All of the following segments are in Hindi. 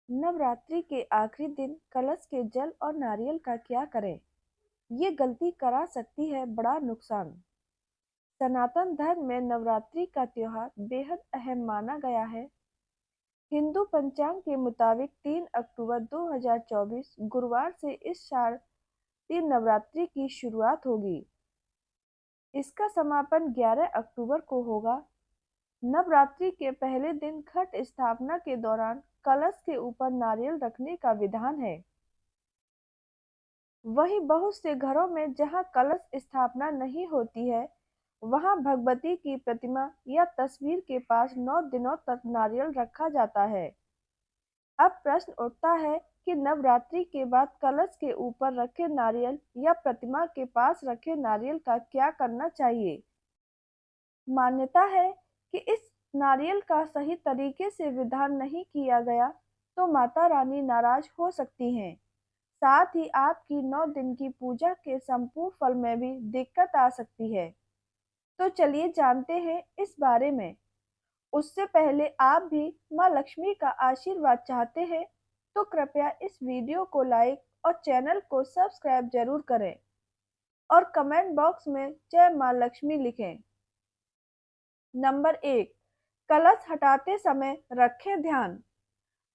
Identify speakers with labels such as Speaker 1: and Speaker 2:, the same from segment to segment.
Speaker 1: नवरात्रि के आखिरी दिन कलश के जल और नारियल का क्या करें? ये गलती करा सकती है बड़ा नुकसान। सनातन धर्म में नवरात्रि का त्योहार बेहद अहम माना गया है। हिंदू पंचांग के मुताबिक 3 अक्टूबर 2024 गुरुवार से इस शारदीय नवरात्रि की शुरुआत होगी। इसका समापन 11 अक्टूबर को होगा। नवरात्रि के पहले दिन घट स्थापना के दौरान कलश के ऊपर नारियल रखने का विधान है। वहीं बहुत से घरों में जहां कलश स्थापना नहीं होती है, वहां भगवती की प्रतिमा या तस्वीर के पास 9 दिनों तक नारियल रखा जाता है। अब प्रश्न उठता है कि नवरात्रि के बाद कलश के ऊपर रखे नारियल या प्रतिमा के पास रखे नारियल का क्या करना चाहिए। मान्यता है कि इस नारियल का सही तरीके से विधान नहीं किया गया तो माता रानी नाराज हो सकती हैं। साथ ही आपकी 9 दिन की पूजा के संपूर्ण फल में भी दिक्कत आ सकती है। तो चलिए जानते हैं इस बारे में। उससे पहले आप भी माँ लक्ष्मी का आशीर्वाद चाहते हैं तो कृपया इस वीडियो को लाइक और चैनल को सब्सक्राइब जरूर करें और कमेंट बॉक्स में जय माँ लक्ष्मी लिखें। नंबर 1, कलश हटाते समय रखें ध्यान।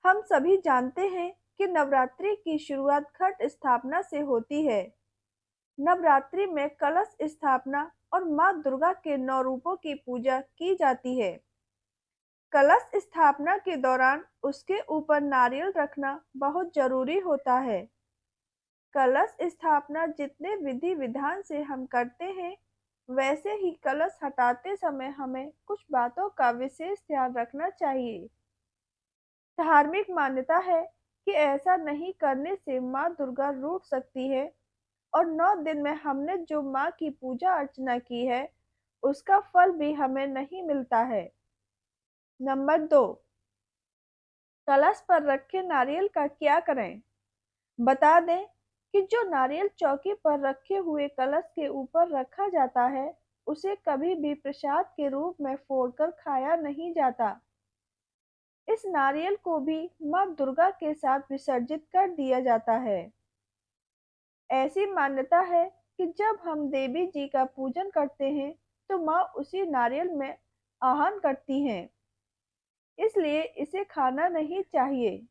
Speaker 1: हम सभी जानते हैं कि नवरात्रि की शुरुआत घट स्थापना से होती है। नवरात्रि में कलश स्थापना और मां दुर्गा के 9 रूपों की पूजा की जाती है। कलश स्थापना के दौरान उसके ऊपर नारियल रखना बहुत जरूरी होता है। कलश स्थापना जितने विधि विधान से हम करते हैं, वैसे ही कलश हटाते समय हमें कुछ बातों का विशेष ध्यान रखना चाहिए। धार्मिक मान्यता है कि ऐसा नहीं करने से मां दुर्गा रूठ सकती है और 9 दिन में हमने जो मां की पूजा अर्चना की है, उसका फल भी हमें नहीं मिलता है। नंबर 2, कलश पर रखे नारियल का क्या करें? बता दें कि जो नारियल चौकी पर रखे हुए कलश के ऊपर रखा जाता है, उसे कभी भी प्रसाद के रूप में फोड़कर खाया नहीं जाता। इस नारियल को भी मां दुर्गा के साथ विसर्जित कर दिया जाता है। ऐसी मान्यता है कि जब हम देवी जी का पूजन करते हैं, तो मां उसी नारियल में आह्वान करती हैं, इसलिए इसे खाना नहीं चाहिए।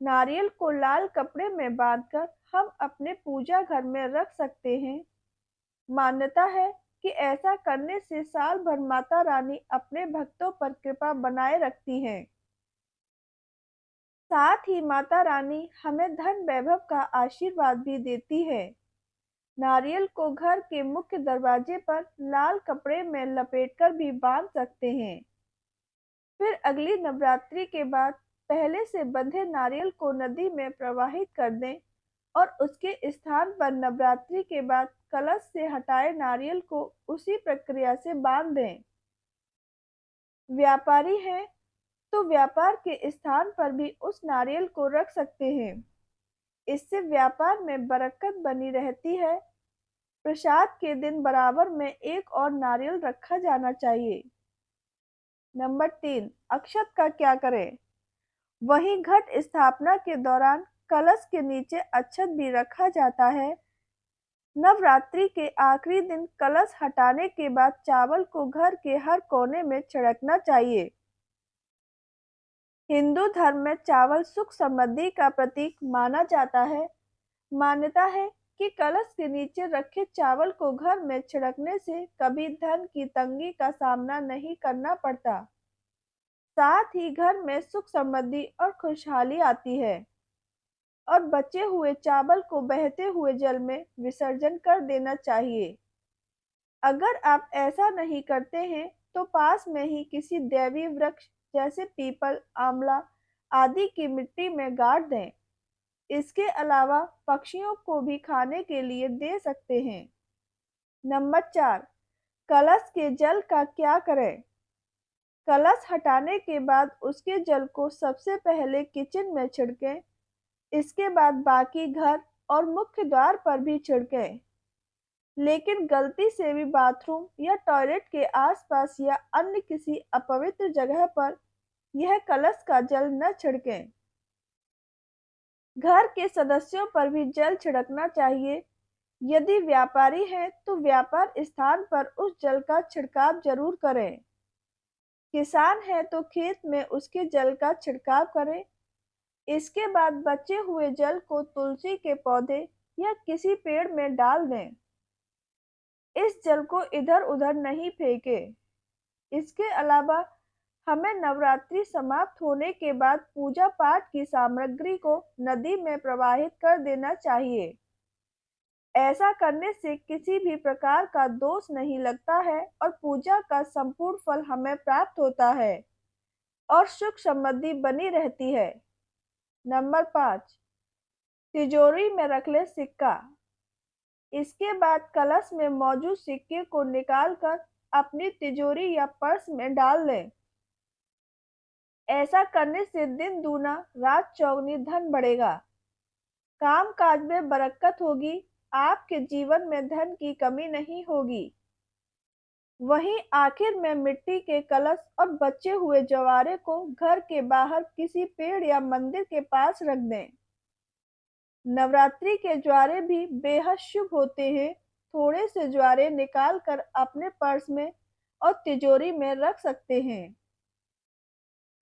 Speaker 1: नारियल को लाल कपड़े में बांधकर हम अपने पूजा घर में रख सकते हैं। मान्यता है कि ऐसा करने से साल भर माता रानी अपने भक्तों पर कृपा बनाए रखती हैं। साथ ही माता रानी हमें धन वैभव का आशीर्वाद भी देती है। नारियल को घर के मुख्य दरवाजे पर लाल कपड़े में लपेटकर भी बांध सकते हैं। फिर अगली नवरात्रि के बाद पहले से बंधे नारियल को नदी में प्रवाहित कर दें और उसके स्थान पर नवरात्रि के बाद कलश से हटाए नारियल को उसी प्रक्रिया से बांध दें। व्यापारी हैं तो व्यापार के स्थान पर भी उस नारियल को रख सकते हैं। इससे व्यापार में बरकत बनी रहती है। प्रसाद के दिन बराबर में एक और नारियल रखा जाना चाहिए। नंबर 3, अक्षत का क्या करें? वहीं घट स्थापना के दौरान कलश के नीचे अक्षत भी रखा जाता है। नवरात्रि के आखिरी दिन कलश हटाने के बाद चावल को घर के हर कोने में छिड़कना चाहिए। हिंदू धर्म में चावल सुख समृद्धि का प्रतीक माना जाता है। मान्यता है कि कलश के नीचे रखे चावल को घर में छिड़कने से कभी धन की तंगी का सामना नहीं करना पड़ता। साथ ही घर में सुख समृद्धि और खुशहाली आती है। और बचे हुए चावल को बहते हुए जल में विसर्जन कर देना चाहिए। अगर आप ऐसा नहीं करते हैं तो पास में ही किसी दैवीय वृक्ष जैसे पीपल, आंवला आदि की मिट्टी में गाड़ दें। इसके अलावा पक्षियों को भी खाने के लिए दे सकते हैं। नंबर 4, कलश के जल का क्या करें? कलश हटाने के बाद उसके जल को सबसे पहले किचन में छिड़कें। इसके बाद बाकी घर और मुख्य द्वार पर भी छिड़कें। लेकिन गलती से भी बाथरूम या टॉयलेट के आसपास या अन्य किसी अपवित्र जगह पर यह कलश का जल न छिड़कें। घर के सदस्यों पर भी जल छिड़कना चाहिए। यदि व्यापारी हैं तो व्यापार स्थान पर उस जल का छिड़काव जरूर करें। किसान है तो खेत में उसके जल का छिड़काव करें। इसके बाद बचे हुए जल को तुलसी के पौधे या किसी पेड़ में डाल दें। इस जल को इधर उधर नहीं फेंकें। इसके अलावा हमें नवरात्रि समाप्त होने के बाद पूजा पाठ की सामग्री को नदी में प्रवाहित कर देना चाहिए। ऐसा करने से किसी भी प्रकार का दोष नहीं लगता है और पूजा का संपूर्ण फल हमें प्राप्त होता है और सुख समृद्धि बनी रहती है। नंबर 5, तिजोरी में रख ले सिक्का। इसके बाद कलश में मौजूद सिक्के को निकालकर अपनी तिजोरी या पर्स में डाल लें। ऐसा करने से दिन दूना रात चौगुनी धन बढ़ेगा, काम काज में बरकत होगी, आपके जीवन में धन की कमी नहीं होगी। वहीं आखिर में मिट्टी के कलश और बचे हुए जवारे को घर के बाहर किसी पेड़ या मंदिर के पास रख दें। नवरात्रि के ज्वारे भी बेहद शुभ होते हैं। थोड़े से ज्वारे निकाल कर अपने पर्स में और तिजोरी में रख सकते हैं।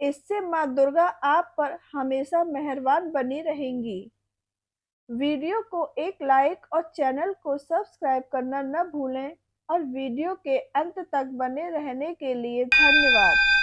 Speaker 1: इससे माँ दुर्गा आप पर हमेशा मेहरबान बनी रहेंगी। वीडियो को एक लाइक और चैनल को सब्सक्राइब करना न भूलें और वीडियो के अंत तक बने रहने के लिए धन्यवाद।